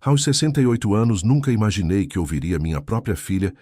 Aos 68 anos, nunca imaginei que ouviria minha própria filha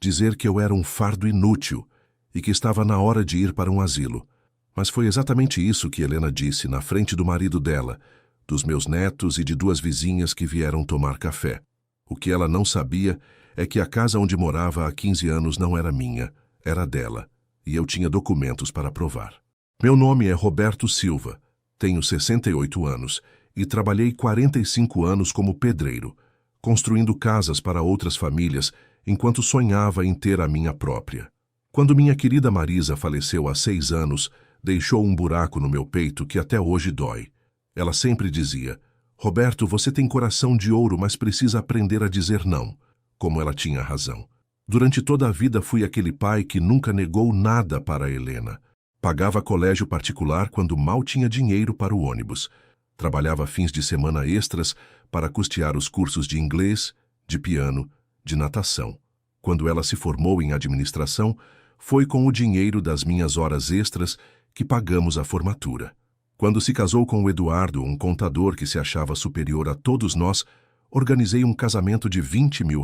dizer que eu era um fardo inútil e que estava na hora de ir para um asilo. Mas foi exatamente isso que Helena disse na frente do marido dela, dos meus netos e de duas vizinhas que vieram tomar café. O que ela não sabia é que a casa onde morava há 15 anos não era minha, era dela, e eu tinha documentos para provar. Meu nome é Roberto Silva, tenho 68 anos e trabalhei 45 anos como pedreiro, construindo casas para outras famílias enquanto sonhava em ter a minha própria. Quando minha querida Marisa faleceu há 6 anos, deixou um buraco no meu peito que até hoje dói. Ela sempre dizia: Roberto, você tem coração de ouro, mas precisa aprender a dizer não. Como ela tinha razão. Durante toda a vida fui aquele pai que nunca negou nada para Helena. Pagava colégio particular quando mal tinha dinheiro para o ônibus. Trabalhava fins de semana extras para custear os cursos de inglês, de piano, de natação. Quando ela se formou em administração, foi com o dinheiro das minhas horas extras que pagamos a formatura. Quando se casou com o Eduardo, um contador que se achava superior a todos nós, organizei um casamento de R$20 mil,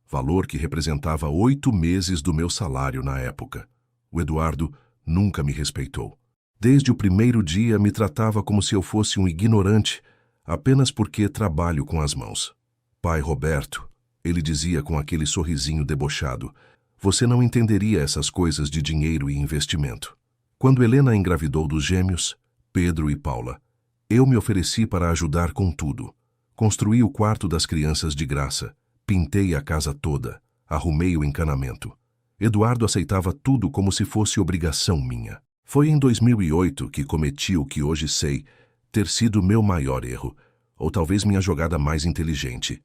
valor que representava 8 meses do meu salário na época. O Eduardo nunca me respeitou. Desde o primeiro dia me tratava como se eu fosse um ignorante, apenas porque trabalho com as mãos. Pai Roberto, ele dizia com aquele sorrisinho debochado, você não entenderia essas coisas de dinheiro e investimento. Quando Helena engravidou dos gêmeos, Pedro e Paula, eu me ofereci para ajudar com tudo. Construí o quarto das crianças de graça, pintei a casa toda, arrumei o encanamento. Eduardo aceitava tudo como se fosse obrigação minha. Foi em 2008 que cometi o que hoje sei ter sido meu maior erro, ou talvez minha jogada mais inteligente.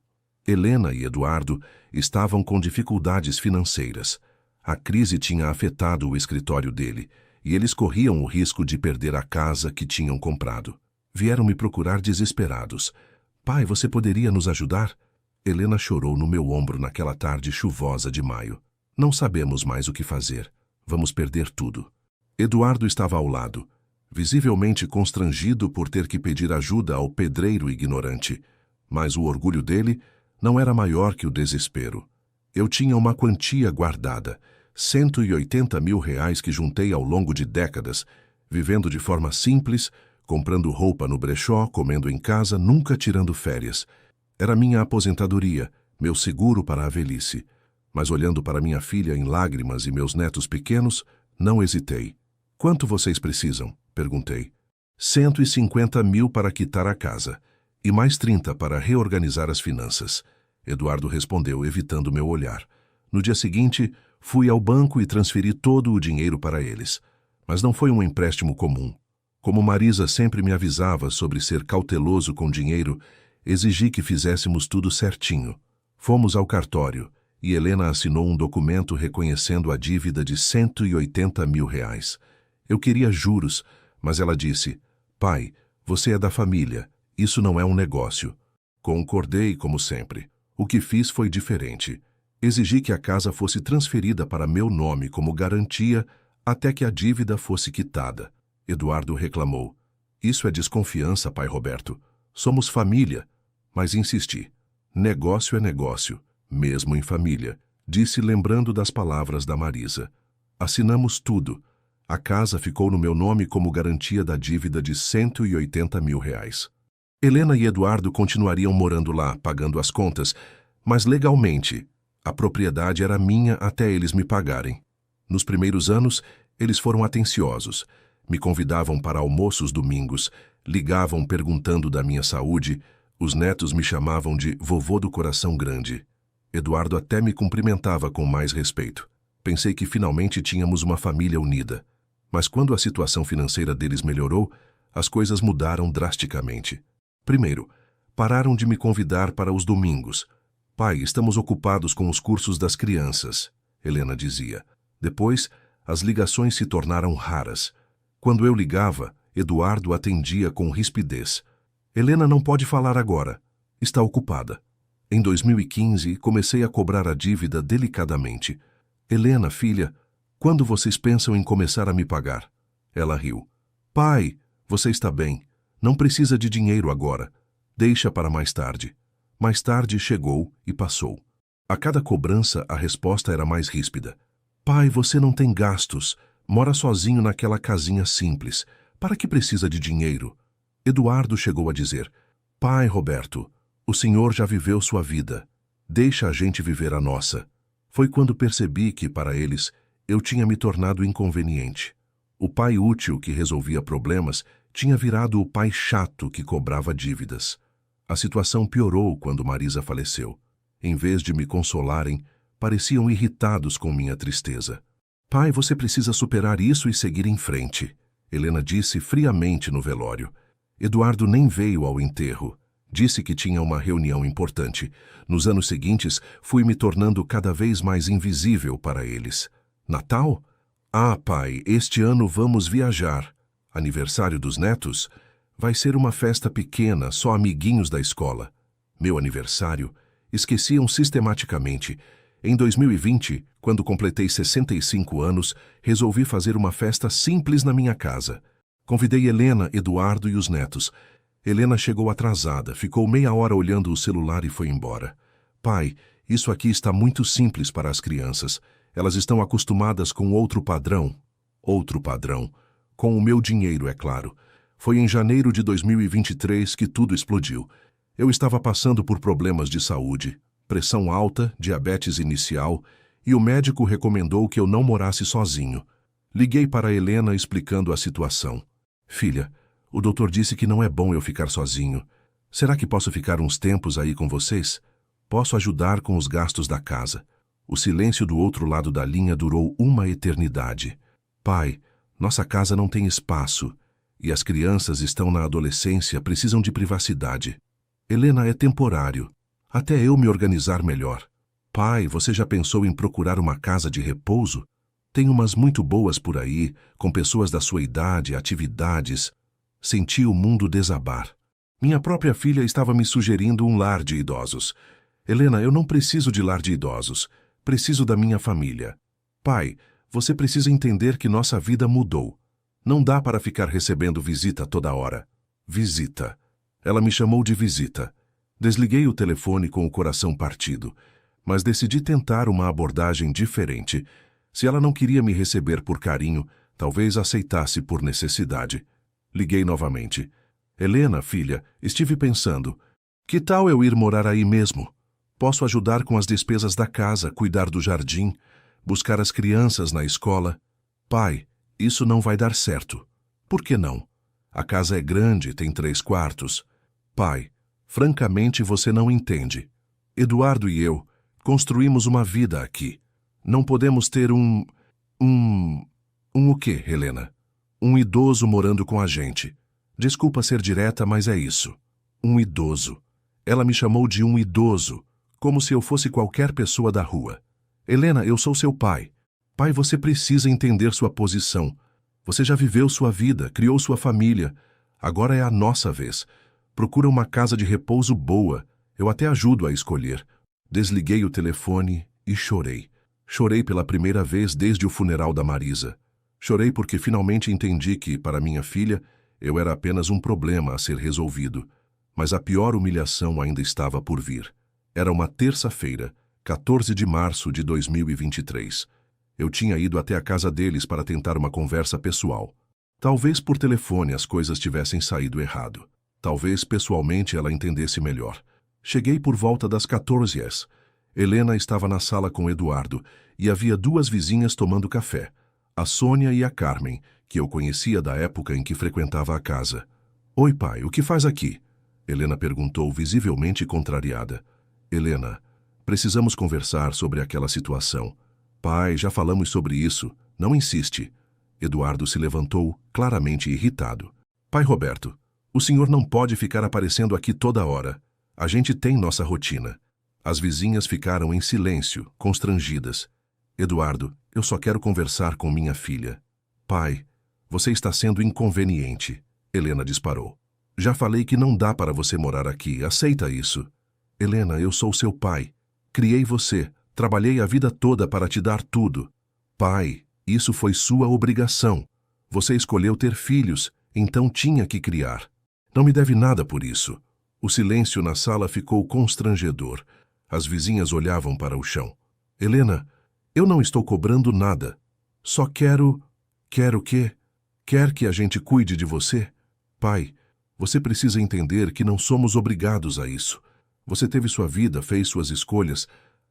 Helena e Eduardo estavam com dificuldades financeiras. A crise tinha afetado o escritório dele, e eles corriam o risco de perder a casa que tinham comprado. Vieram me procurar desesperados. Pai, você poderia nos ajudar? Helena chorou no meu ombro naquela tarde chuvosa de maio. Não sabemos mais o que fazer. Vamos perder tudo. Eduardo estava ao lado, visivelmente constrangido por ter que pedir ajuda ao pedreiro ignorante, mas o orgulho dele não era maior que o desespero. Eu tinha uma quantia guardada, R$180 mil que juntei ao longo de décadas, vivendo de forma simples, comprando roupa no brechó, comendo em casa, nunca tirando férias. Era minha aposentadoria, meu seguro para a velhice. Mas olhando para minha filha em lágrimas e meus netos pequenos, não hesitei. Quanto vocês precisam? Perguntei. 150 mil para quitar a casa, e mais 30 para reorganizar as finanças. Eduardo respondeu, evitando meu olhar. No dia seguinte, fui ao banco e transferi todo o dinheiro para eles. Mas não foi um empréstimo comum. Como Marisa sempre me avisava sobre ser cauteloso com dinheiro, exigi que fizéssemos tudo certinho. Fomos ao cartório, e Helena assinou um documento reconhecendo a dívida de R$180 mil. Eu queria juros, mas ela disse, pai, você é da família, isso não é um negócio. Concordei, como sempre. O que fiz foi diferente. Exigi que a casa fosse transferida para meu nome como garantia até que a dívida fosse quitada. Eduardo reclamou. Isso é desconfiança, pai Roberto. Somos família. Mas insisti. Negócio é negócio, mesmo em família, disse lembrando das palavras da Marisa. Assinamos tudo. A casa ficou no meu nome como garantia da dívida de R$180 mil. Helena e Eduardo continuariam morando lá, pagando as contas, mas legalmente, a propriedade era minha até eles me pagarem. Nos primeiros anos, eles foram atenciosos. Me convidavam para almoços domingos, ligavam perguntando da minha saúde, os netos me chamavam de vovô do coração grande. Eduardo até me cumprimentava com mais respeito. Pensei que finalmente tínhamos uma família unida. Mas quando a situação financeira deles melhorou, as coisas mudaram drasticamente. Primeiro, pararam de me convidar para os domingos. Pai, estamos ocupados com os cursos das crianças, Helena dizia. Depois, as ligações se tornaram raras. Quando eu ligava, Eduardo atendia com rispidez. Helena não pode falar agora. Está ocupada. Em 2015, comecei a cobrar a dívida delicadamente. Helena, filha, quando vocês pensam em começar a me pagar? Ela riu. Pai, você está bem. Não precisa de dinheiro agora. Deixa para mais tarde. Mais tarde chegou e passou. A cada cobrança, a resposta era mais ríspida. Pai, você não tem gastos. Mora sozinho naquela casinha simples. Para que precisa de dinheiro? Eduardo chegou a dizer: Pai, Roberto, o senhor já viveu sua vida. Deixa a gente viver a nossa. Foi quando percebi que, para eles, eu tinha me tornado inconveniente. O pai útil que resolvia problemas tinha virado o pai chato que cobrava dívidas. A situação piorou quando Marisa faleceu. Em vez de me consolarem, pareciam irritados com minha tristeza. Pai, você precisa superar isso e seguir em frente, Helena disse friamente no velório. Eduardo nem veio ao enterro. Disse que tinha uma reunião importante. Nos anos seguintes, fui me tornando cada vez mais invisível para eles. Natal? Ah, pai, este ano vamos viajar. Aniversário dos netos? Vai ser uma festa pequena, só amiguinhos da escola. Meu aniversário? Esqueciam sistematicamente. Em 2020, quando completei 65 anos, resolvi fazer uma festa simples na minha casa. Convidei Helena, Eduardo e os netos. Helena chegou atrasada, ficou meia hora olhando o celular e foi embora. Pai, isso aqui está muito simples para as crianças. Elas estão acostumadas com outro padrão. Outro padrão. Com o meu dinheiro, é claro. Foi em janeiro de 2023 que tudo explodiu. Eu estava passando por problemas de saúde, pressão alta, diabetes inicial, e o médico recomendou que eu não morasse sozinho. Liguei para Helena explicando a situação. Filha, o doutor disse que não é bom eu ficar sozinho. Será que posso ficar uns tempos aí com vocês? Posso ajudar com os gastos da casa. O silêncio do outro lado da linha durou uma eternidade. Pai, nossa casa não tem espaço, e as crianças estão na adolescência, precisam de privacidade. Helena, é temporário. Até eu me organizar melhor. Pai, você já pensou em procurar uma casa de repouso? Tem umas muito boas por aí, com pessoas da sua idade, atividades. Senti o mundo desabar. Minha própria filha estava me sugerindo um lar de idosos. Helena, eu não preciso de lar de idosos. Preciso da minha família. Pai, você precisa entender que nossa vida mudou. Não dá para ficar recebendo visita toda hora. Visita. Ela me chamou de visita. Desliguei o telefone com o coração partido, mas decidi tentar uma abordagem diferente. Se ela não queria me receber por carinho, talvez aceitasse por necessidade. Liguei novamente. Helena, filha, estive pensando. Que tal eu ir morar aí mesmo? Posso ajudar com as despesas da casa, cuidar do jardim, buscar as crianças na escola. Pai, isso não vai dar certo. Por que não? A casa é grande, tem 3 quartos. Pai, francamente você não entende. Eduardo e eu construímos uma vida aqui. Não podemos ter um o quê, Helena? Um idoso morando com a gente. Desculpa ser direta, mas é isso. Um idoso. Ela me chamou de um idoso, como se eu fosse qualquer pessoa da rua. Helena, eu sou seu pai. Pai, você precisa entender sua posição. Você já viveu sua vida, criou sua família. Agora é a nossa vez. Procura uma casa de repouso boa. Eu até ajudo a escolher. Desliguei o telefone e chorei. Chorei pela primeira vez desde o funeral da Marisa. Chorei porque finalmente entendi que, para minha filha, eu era apenas um problema a ser resolvido. Mas a pior humilhação ainda estava por vir. Era uma terça-feira, 14 de março de 2023. Eu tinha ido até a casa deles para tentar uma conversa pessoal. Talvez por telefone as coisas tivessem saído errado. Talvez pessoalmente ela entendesse melhor. Cheguei por volta das 14h. Helena estava na sala com Eduardo e havia 2 vizinhas tomando café. A Sônia e a Carmen, que eu conhecia da época em que frequentava a casa. Oi, pai, o que faz aqui? Helena perguntou, visivelmente contrariada. Helena, precisamos conversar sobre aquela situação. Pai, já falamos sobre isso. Não insiste. Eduardo se levantou, claramente irritado. Pai Roberto, o senhor não pode ficar aparecendo aqui toda hora. A gente tem nossa rotina. As vizinhas ficaram em silêncio, constrangidas. Eduardo, eu só quero conversar com minha filha. Pai, você está sendo inconveniente. Helena disparou. Já falei que não dá para você morar aqui. Aceita isso. Helena, eu sou seu pai. Criei você. Trabalhei a vida toda para te dar tudo. Pai, isso foi sua obrigação. Você escolheu ter filhos, então tinha que criar. Não me deve nada por isso. O silêncio na sala ficou constrangedor. As vizinhas olhavam para o chão. Helena, eu não estou cobrando nada. Só quero... Quero o quê? Quer que a gente cuide de você? Pai, você precisa entender que não somos obrigados a isso. Você teve sua vida, fez suas escolhas.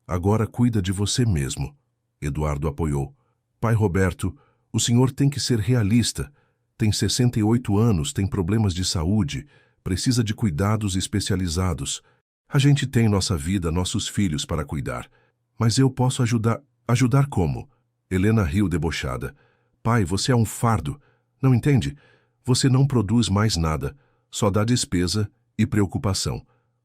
Agora cuida de você mesmo. Eduardo apoiou. Pai Roberto, o senhor tem que ser realista. Tem 68 anos, tem problemas de saúde, precisa de cuidados especializados. A gente tem nossa vida, nossos filhos para cuidar. Mas eu posso ajudar. Ajudar como? Helena riu debochada. Pai, você é um fardo. Não entende? Você não produz mais nada, só dá despesa e preocupação.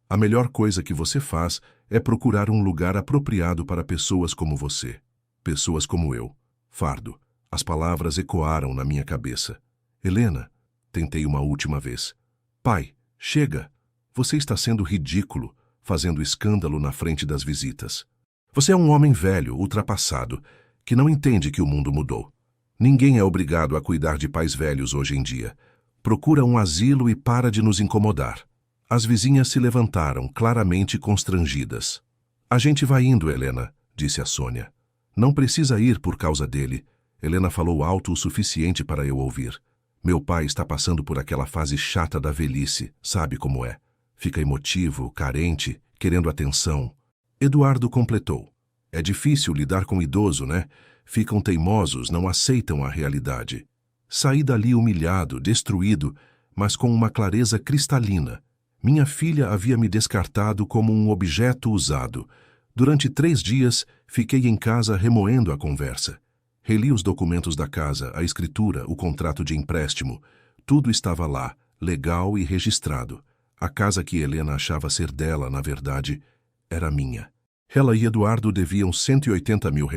A melhor coisa que você faz é procurar um lugar apropriado para pessoas como você. Pessoas como eu. Fardo. As palavras ecoaram na minha cabeça. Helena, tentei uma última vez. Pai, chega. Você está sendo ridículo, fazendo escândalo na frente das visitas. Você é um homem velho, ultrapassado, que não entende que o mundo mudou. Ninguém é obrigado a cuidar de pais velhos hoje em dia. Procura um asilo e para de nos incomodar. As vizinhas se levantaram, claramente constrangidas. A gente vai indo, Helena, disse a Sônia. Não precisa ir por causa dele. Helena falou alto o suficiente para eu ouvir. Meu pai está passando por aquela fase chata da velhice, sabe como é. Fica emotivo, carente, querendo atenção. Eduardo completou. É difícil lidar com idoso, né? Ficam teimosos, não aceitam a realidade. Saí dali humilhado, destruído, mas com uma clareza cristalina. Minha filha havia me descartado como um objeto usado. Durante 3 dias, fiquei em casa remoendo a conversa. Reli os documentos da casa, a escritura, o contrato de empréstimo. Tudo estava lá, legal e registrado. A casa que Helena achava ser dela, na verdade, era minha. Ela e Eduardo deviam R$180 mil,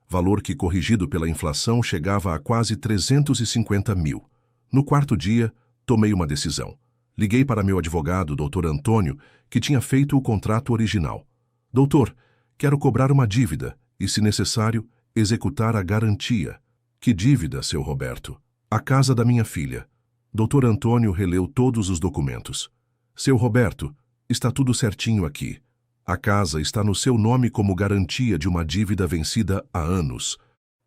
valor que, corrigido pela inflação, chegava a quase 350 mil. No 4º dia, tomei uma decisão. Liguei para meu advogado, Dr. Antônio, que tinha feito o contrato original. Doutor, quero cobrar uma dívida e, se necessário, executar a garantia. Que dívida, seu Roberto? A casa da minha filha. Dr. Antônio releu todos os documentos. Seu Roberto, está tudo certinho aqui. A casa está no seu nome como garantia de uma dívida vencida há anos.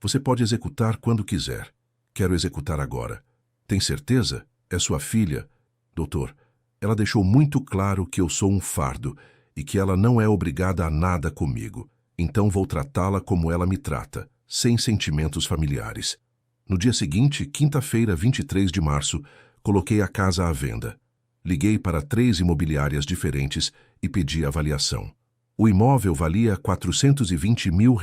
Você pode executar quando quiser. Quero executar agora. Tem certeza? É sua filha? Doutor, ela deixou muito claro que eu sou um fardo e que ela não é obrigada a nada comigo. Então vou tratá-la como ela me trata, sem sentimentos familiares. No dia seguinte, quinta-feira, 23 de março, coloquei a casa à venda. Liguei para 3 imobiliárias diferentes e pedi avaliação. O imóvel valia R$420 mil.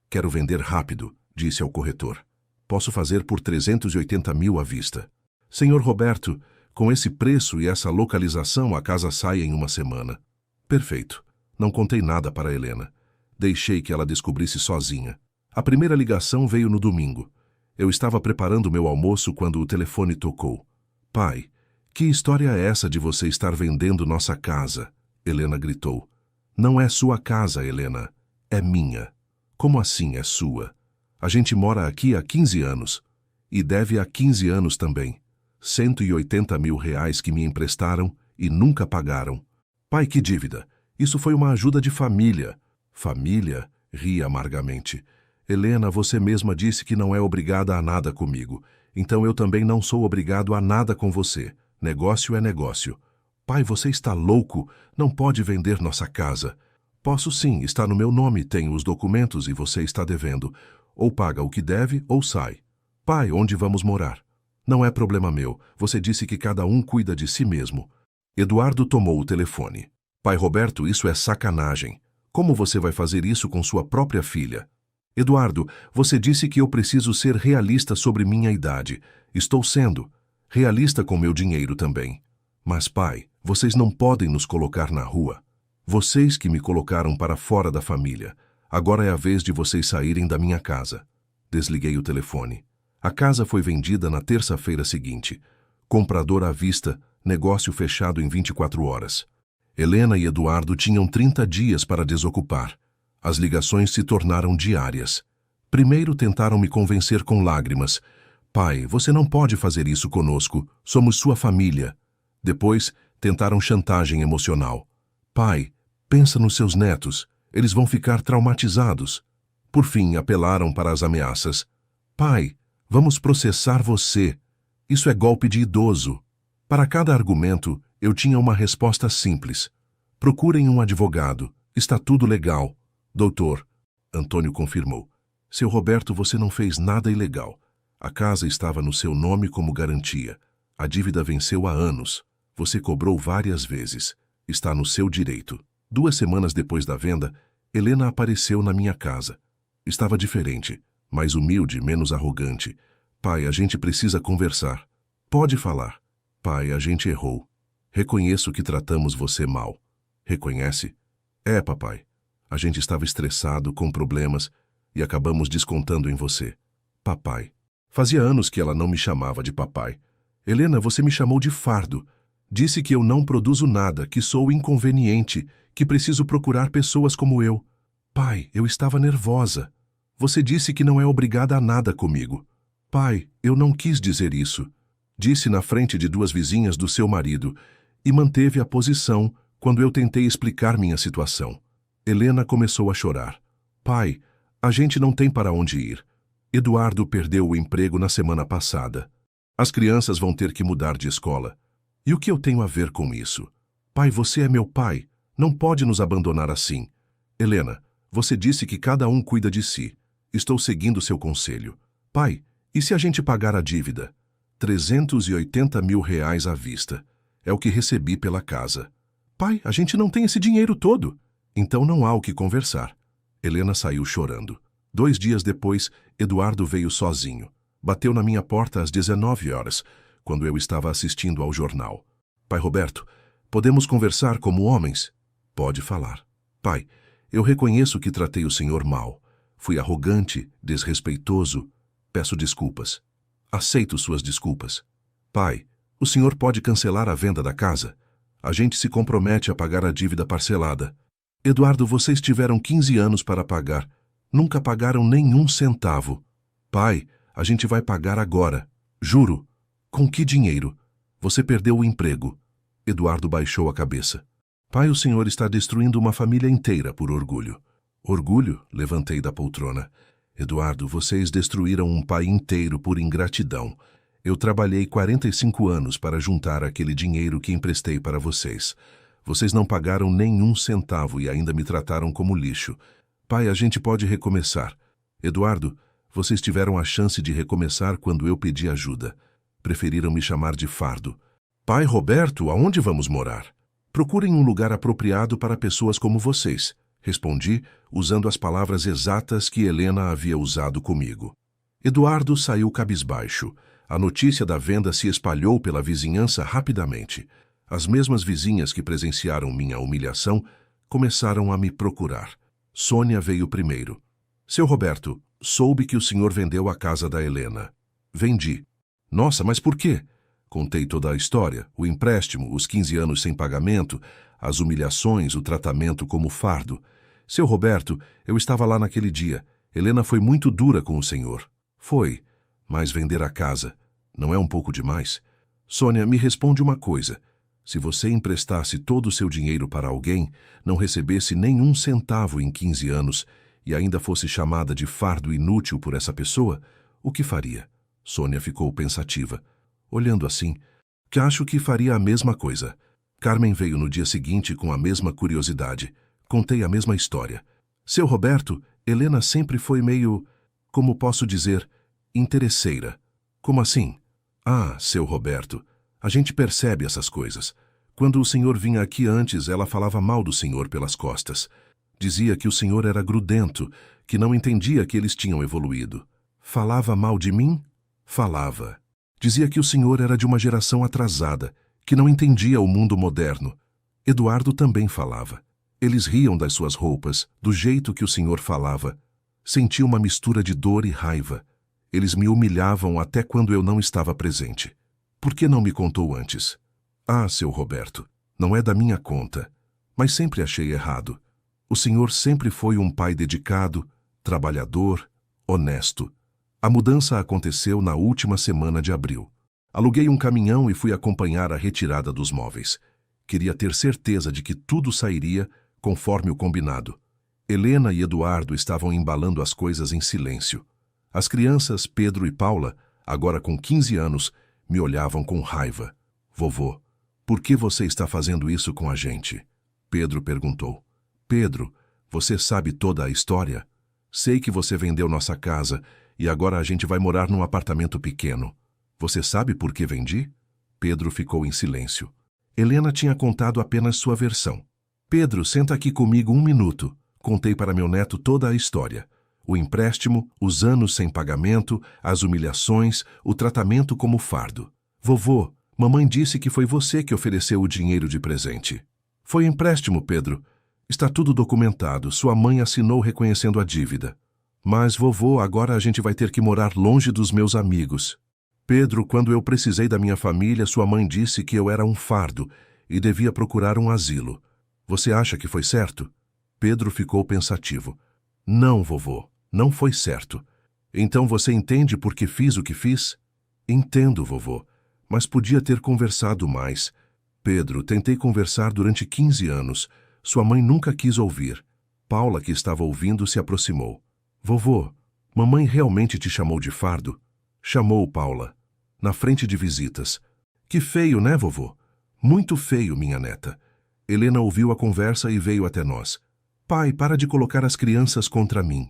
Quero vender rápido, disse ao corretor. Posso fazer por 380 mil à vista. Senhor Roberto, com esse preço e essa localização, a casa sai em uma semana. Perfeito. Não contei nada para Helena. Deixei que ela descobrisse sozinha. A primeira ligação veio no domingo. Eu estava preparando meu almoço quando o telefone tocou. Pai, que história é essa de você estar vendendo nossa casa? Helena gritou. Não é sua casa, Helena. É minha. Como assim é sua? A gente mora aqui há 15 anos. E deve há 15 anos também. R$180 mil que me emprestaram e nunca pagaram. Pai, que dívida? Isso foi uma ajuda de família. Família? Ri amargamente. Helena, você mesma disse que não é obrigada a nada comigo. Então eu também não sou obrigado a nada com você. Negócio é negócio. Pai, você está louco? Não pode vender nossa casa. Posso sim, está no meu nome, tenho os documentos e você está devendo. Ou paga o que deve ou sai. Pai, onde vamos morar? Não é problema meu. Você disse que cada um cuida de si mesmo. Eduardo tomou o telefone. Pai Roberto, isso é sacanagem. Como você vai fazer isso com sua própria filha? Eduardo, você disse que eu preciso ser realista sobre minha idade. Estou sendo. Realista com meu dinheiro também. Mas, pai, vocês não podem nos colocar na rua. Vocês que me colocaram para fora da família. Agora é a vez de vocês saírem da minha casa. Desliguei o telefone. A casa foi vendida na terça-feira seguinte. Comprador à vista, negócio fechado em 24 horas. Helena e Eduardo tinham 30 dias para desocupar. As ligações se tornaram diárias. Primeiro tentaram me convencer com lágrimas. Pai, você não pode fazer isso conosco. Somos sua família. Depois, Tentaram chantagem emocional. Pai, pensa nos seus netos. Eles vão ficar traumatizados. Por fim, apelaram para as ameaças. Pai, vamos processar você. Isso é golpe de idoso. Para cada argumento, eu tinha uma resposta simples. Procurem um advogado. Está tudo legal. Doutor, Antônio confirmou. Seu Roberto, você não fez nada ilegal. A casa estava no seu nome como garantia. A dívida venceu há anos. Você cobrou várias vezes. Está no seu direito. 2 semanas depois da venda, Helena apareceu na minha casa. Estava diferente, mais humilde, menos arrogante. Pai, a gente precisa conversar. Pode falar. Pai, a gente errou. Reconheço que tratamos você mal. Reconhece? É, papai. A gente estava estressado, com problemas, e acabamos descontando em você. Papai. Fazia anos que ela não me chamava de papai. Helena, você me chamou de fardo. Disse que eu não produzo nada, que sou inconveniente, que preciso procurar pessoas como eu. Pai, eu estava nervosa. Você disse que não é obrigada a nada comigo. Pai, eu não quis dizer isso. Disse na frente de 2 vizinhas do seu marido e manteve a posição quando eu tentei explicar minha situação. Helena começou a chorar. Pai, a gente não tem para onde ir. Eduardo perdeu o emprego na semana passada. As crianças vão ter que mudar de escola. E o que eu tenho a ver com isso? Pai, você é meu pai. Não pode nos abandonar assim. Helena, você disse que cada um cuida de si. Estou seguindo seu conselho. Pai, e se a gente pagar a dívida? 380 mil reais à vista. É o que recebi pela casa. Pai, a gente não tem esse dinheiro todo. Então não há o que conversar. Helena saiu chorando. 2 dias depois, Eduardo veio sozinho. Bateu na minha porta às 19 horas, quando eu estava assistindo ao jornal. Pai Roberto, podemos conversar como homens? Pode falar. Pai, eu reconheço que tratei o senhor mal. Fui arrogante, desrespeitoso. Peço desculpas. Aceito suas desculpas. Pai, o senhor pode cancelar a venda da casa? A gente se compromete a pagar a dívida parcelada. Eduardo, vocês tiveram 15 anos para pagar. Nunca pagaram nenhum centavo. Pai, a gente vai pagar agora. Juro. Com que dinheiro? Você perdeu o emprego. Eduardo baixou a cabeça. Pai, o senhor está destruindo uma família inteira por orgulho. Orgulho? Levantei da poltrona. Eduardo, vocês destruíram um pai inteiro por ingratidão. Eu trabalhei 45 anos para juntar aquele dinheiro que emprestei para vocês. Vocês não pagaram nenhum centavo e ainda me trataram como lixo. Pai, a gente pode recomeçar. Eduardo, vocês tiveram a chance de recomeçar quando eu pedi ajuda. Preferiram me chamar de fardo. Pai Roberto, aonde vamos morar? Procurem um lugar apropriado para pessoas como vocês. Respondi, usando as palavras exatas que Helena havia usado comigo. Eduardo saiu cabisbaixo. A notícia da venda se espalhou pela vizinhança rapidamente. As mesmas vizinhas que presenciaram minha humilhação começaram a me procurar. Sônia veio primeiro. Seu Roberto, soube que o senhor vendeu a casa da Helena. Vendi. Nossa, mas por quê? Contei toda a história, o empréstimo, os 15 anos sem pagamento, as humilhações, o tratamento como fardo. Seu Roberto, eu estava lá naquele dia. Helena foi muito dura com o senhor. Foi, mas vender a casa não é um pouco demais? Sônia, me responde uma coisa. Se você emprestasse todo o seu dinheiro para alguém, não recebesse nenhum centavo em 15 anos e ainda fosse chamada de fardo inútil por essa pessoa, o que faria? Sônia ficou pensativa. Olhando assim, que acho que faria a mesma coisa. Carmen veio no dia seguinte com a mesma curiosidade. Contei a mesma história. Seu Roberto, Helena sempre foi meio, como posso dizer, interesseira. Como assim? Ah, seu Roberto, a gente percebe essas coisas. Quando o senhor vinha aqui antes, ela falava mal do senhor pelas costas. Dizia que o senhor era grudento, que não entendia que eles tinham evoluído. Falava mal de mim? Falava. Dizia que o senhor era de uma geração atrasada, que não entendia o mundo moderno. Eduardo também falava. Eles riam das suas roupas, do jeito que o senhor falava. Senti uma mistura de dor e raiva. Eles me humilhavam até quando eu não estava presente. Por que não me contou antes? Ah, seu Roberto, não é da minha conta, mas sempre achei errado. O senhor sempre foi um pai dedicado, trabalhador, honesto. A mudança aconteceu na última semana de abril. Aluguei um caminhão e fui acompanhar a retirada dos móveis. Queria ter certeza de que tudo sairia conforme o combinado. Helena e Eduardo estavam embalando as coisas em silêncio. As crianças, Pedro e Paula, agora com 15 anos, me olhavam com raiva. Vovô, por que você está fazendo isso com a gente? Pedro perguntou. Pedro, você sabe toda a história? Sei que você vendeu nossa casa e agora a gente vai morar num apartamento pequeno. Você sabe por que vendi? Pedro ficou em silêncio. Helena tinha contado apenas sua versão. Pedro, senta aqui comigo 1 minuto. Contei para meu neto toda a história. O empréstimo, os anos sem pagamento, as humilhações, o tratamento como fardo. Vovô, mamãe disse que foi você que ofereceu o dinheiro de presente. Foi empréstimo, Pedro. Está tudo documentado. Sua mãe assinou reconhecendo a dívida. Mas, vovô, agora a gente vai ter que morar longe dos meus amigos. Pedro, quando eu precisei da minha família, sua mãe disse que eu era um fardo e devia procurar um asilo. Você acha que foi certo? Pedro ficou pensativo. Não, vovô, não foi certo. Então você entende por que fiz o que fiz? Entendo, vovô, mas podia ter conversado mais. Pedro, tentei conversar durante 15 anos. Sua mãe nunca quis ouvir. Paula, que estava ouvindo, se aproximou. Vovô, mamãe realmente te chamou de fardo? Chamou Paula. Na frente de visitas. Que feio, né, vovô? Muito feio, minha neta. Helena ouviu a conversa e veio até nós. Pai, para de colocar as crianças contra mim.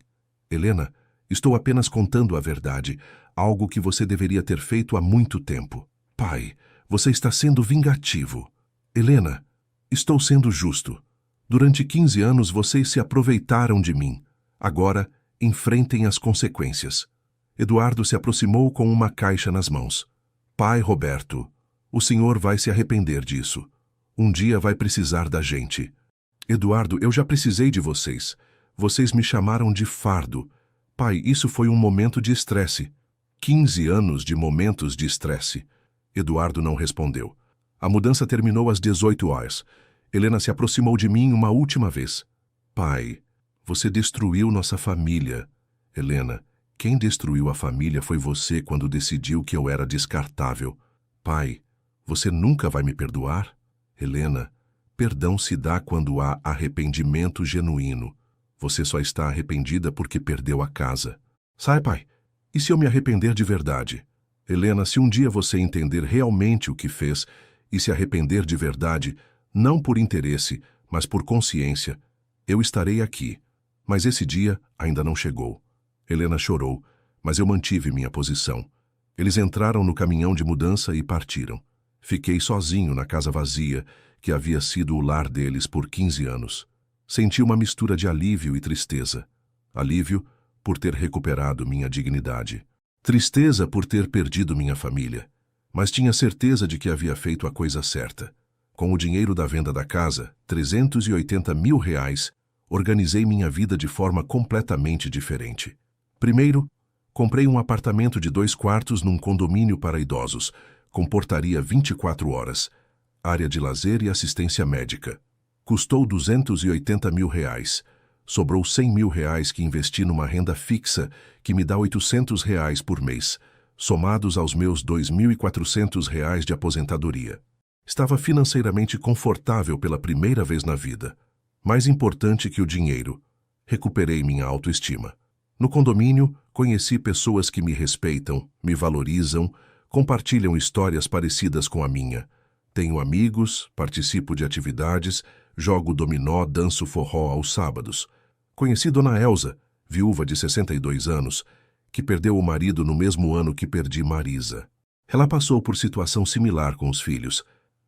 Helena, estou apenas contando a verdade, algo que você deveria ter feito há muito tempo. Pai, você está sendo vingativo. Helena, estou sendo justo. Durante 15 anos vocês se aproveitaram de mim. Agora, enfrentem as consequências. Eduardo se aproximou com uma caixa nas mãos. Pai Roberto, o senhor vai se arrepender disso. Um dia vai precisar da gente. Eduardo, eu já precisei de vocês. Vocês me chamaram de fardo. Pai, isso foi um momento de estresse. 15 anos de momentos de estresse. Eduardo não respondeu. A mudança terminou às 18 horas. Helena se aproximou de mim uma última vez. Pai, você destruiu nossa família. Helena, quem destruiu a família foi você quando decidiu que eu era descartável. Pai, você nunca vai me perdoar? Helena, perdão se dá quando há arrependimento genuíno. Você só está arrependida porque perdeu a casa. Sai, pai. E se eu me arrepender de verdade? Helena, se um dia você entender realmente o que fez e se arrepender de verdade, não por interesse, mas por consciência, eu estarei aqui. Mas esse dia ainda não chegou. Helena chorou, mas eu mantive minha posição. Eles entraram no caminhão de mudança e partiram. Fiquei sozinho na casa vazia, que havia sido o lar deles por 15 anos. Senti uma mistura de alívio e tristeza. Alívio por ter recuperado minha dignidade. Tristeza por ter perdido minha família. Mas tinha certeza de que havia feito a coisa certa. Com o dinheiro da venda da casa, R$380 mil, organizei minha vida de forma completamente diferente. Primeiro, comprei um apartamento de 2 quartos num condomínio para idosos, com portaria 24 horas, área de lazer e assistência médica. Custou R$280 mil. Sobrou R$100 mil que investi numa renda fixa que me dá R$800 por mês, somados aos meus R$2.400 de aposentadoria. Estava financeiramente confortável pela primeira vez na vida. Mais importante que o dinheiro, recuperei minha autoestima. No condomínio, conheci pessoas que me respeitam, me valorizam, compartilham histórias parecidas com a minha. Tenho amigos, participo de atividades, jogo dominó, danço forró aos sábados. Conheci Dona Elza, viúva de 62 anos, que perdeu o marido no mesmo ano que perdi Marisa. Ela passou por situação similar com os filhos,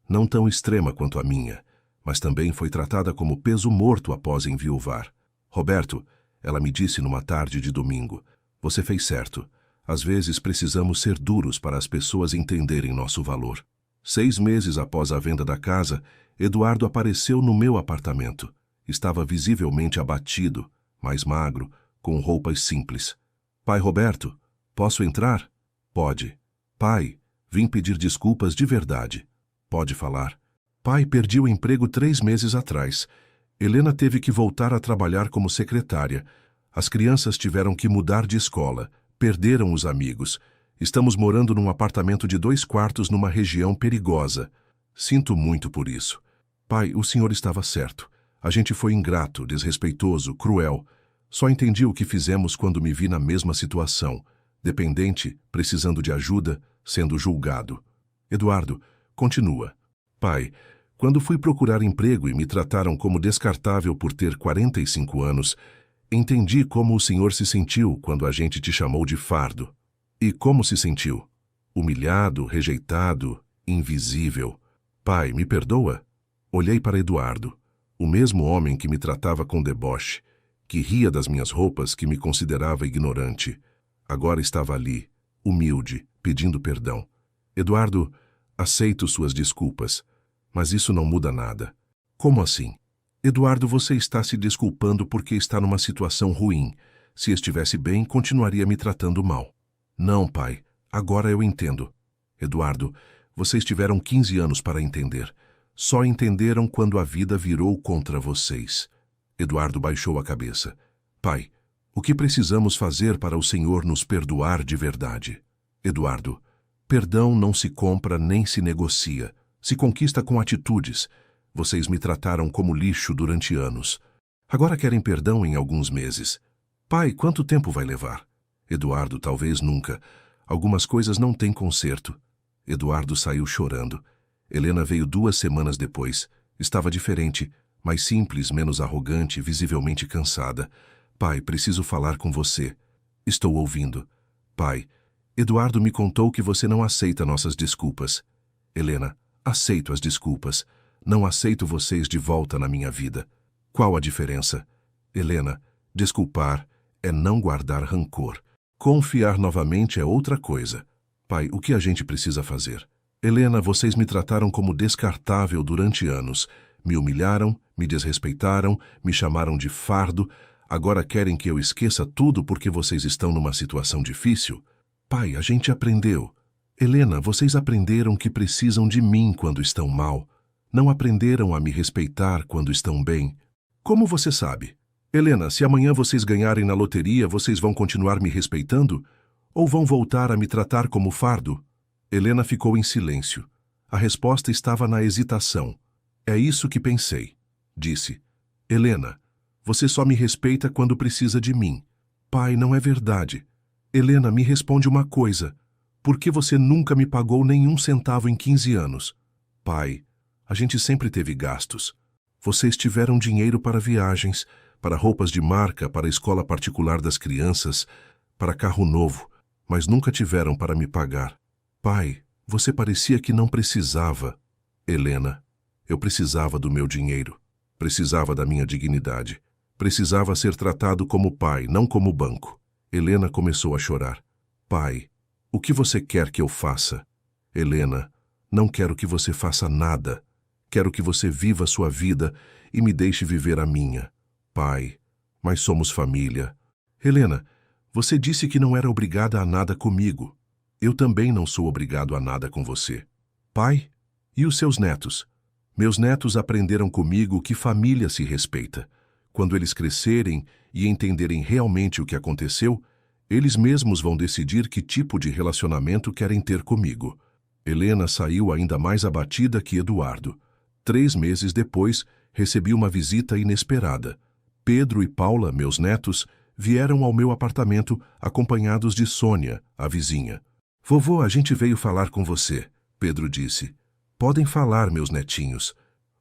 não tão extrema quanto a minha, mas também foi tratada como peso morto após enviuvar. Roberto, ela me disse numa tarde de domingo, você fez certo. Às vezes precisamos ser duros para as pessoas entenderem nosso valor. 6 meses após a venda da casa, Eduardo apareceu no meu apartamento. Estava visivelmente abatido, mais magro, com roupas simples. Pai Roberto, posso entrar? Pode. Pai, vim pedir desculpas de verdade. Pode falar. Pai, perdi o emprego 3 meses atrás. Helena teve que voltar a trabalhar como secretária. As crianças tiveram que mudar de escola. Perderam os amigos. Estamos morando num apartamento de 2 quartos numa região perigosa. Sinto muito por isso. Pai, o senhor estava certo. A gente foi ingrato, desrespeitoso, cruel. Só entendi o que fizemos quando me vi na mesma situação. Dependente, precisando de ajuda, sendo julgado. Eduardo, continua. Pai, quando fui procurar emprego e me trataram como descartável por ter 45 anos, entendi como o senhor se sentiu quando a gente te chamou de fardo. E como se sentiu? Humilhado, rejeitado, invisível. Pai, me perdoa? Olhei para Eduardo, o mesmo homem que me tratava com deboche, que ria das minhas roupas, que me considerava ignorante. Agora estava ali, humilde, pedindo perdão. Eduardo, aceito suas desculpas, mas isso não muda nada. Como assim? Eduardo, você está se desculpando porque está numa situação ruim. Se estivesse bem, continuaria me tratando mal. Não, pai, agora eu entendo. Eduardo, vocês tiveram 15 anos para entender. Só entenderam quando a vida virou contra vocês. Eduardo baixou a cabeça. Pai, o que precisamos fazer para o Senhor nos perdoar de verdade? Eduardo, perdão não se compra nem se negocia. Se conquista com atitudes. Vocês me trataram como lixo durante anos. Agora querem perdão em alguns meses. Pai, quanto tempo vai levar? Eduardo, talvez nunca. Algumas coisas não têm conserto. Eduardo saiu chorando. Helena veio 2 semanas depois. Estava diferente, mais simples, menos arrogante, visivelmente cansada. Pai, preciso falar com você. Estou ouvindo. Pai, Eduardo me contou que você não aceita nossas desculpas. Helena, aceito as desculpas. Não aceito vocês de volta na minha vida. Qual a diferença? Helena, desculpar é não guardar rancor. Confiar novamente é outra coisa. Pai, o que a gente precisa fazer? Helena, vocês me trataram como descartável durante anos. Me humilharam, me desrespeitaram, me chamaram de fardo. Agora querem que eu esqueça tudo porque vocês estão numa situação difícil? Pai, a gente aprendeu. Helena, vocês aprenderam que precisam de mim quando estão mal. Não aprenderam a me respeitar quando estão bem. Como você sabe? Helena, se amanhã vocês ganharem na loteria, vocês vão continuar me respeitando? Ou vão voltar a me tratar como fardo? Helena ficou em silêncio. A resposta estava na hesitação. É isso que pensei. Disse. Helena, você só me respeita quando precisa de mim. Pai, não é verdade. Helena, me responde uma coisa. Por que você nunca me pagou nenhum centavo em 15 anos? Pai, a gente sempre teve gastos. Vocês tiveram dinheiro para viagens, para roupas de marca, para a escola particular das crianças, para carro novo, mas nunca tiveram para me pagar. Pai, você parecia que não precisava. Helena, eu precisava do meu dinheiro. Precisava da minha dignidade. Precisava ser tratado como pai, não como banco. Helena começou a chorar. Pai, o que você quer que eu faça? Helena, não quero que você faça nada. Quero que você viva a sua vida e me deixe viver a minha. Pai, mas somos família. Helena, você disse que não era obrigada a nada comigo. Eu também não sou obrigado a nada com você. Pai, e os seus netos? Meus netos aprenderam comigo que família se respeita. Quando eles crescerem e entenderem realmente o que aconteceu, eles mesmos vão decidir que tipo de relacionamento querem ter comigo. Helena saiu ainda mais abatida que Eduardo. 3 meses depois, recebi uma visita inesperada. Pedro e Paula, meus netos, vieram ao meu apartamento acompanhados de Sônia, a vizinha. Vovô, a gente veio falar com você, Pedro disse. Podem falar, meus netinhos.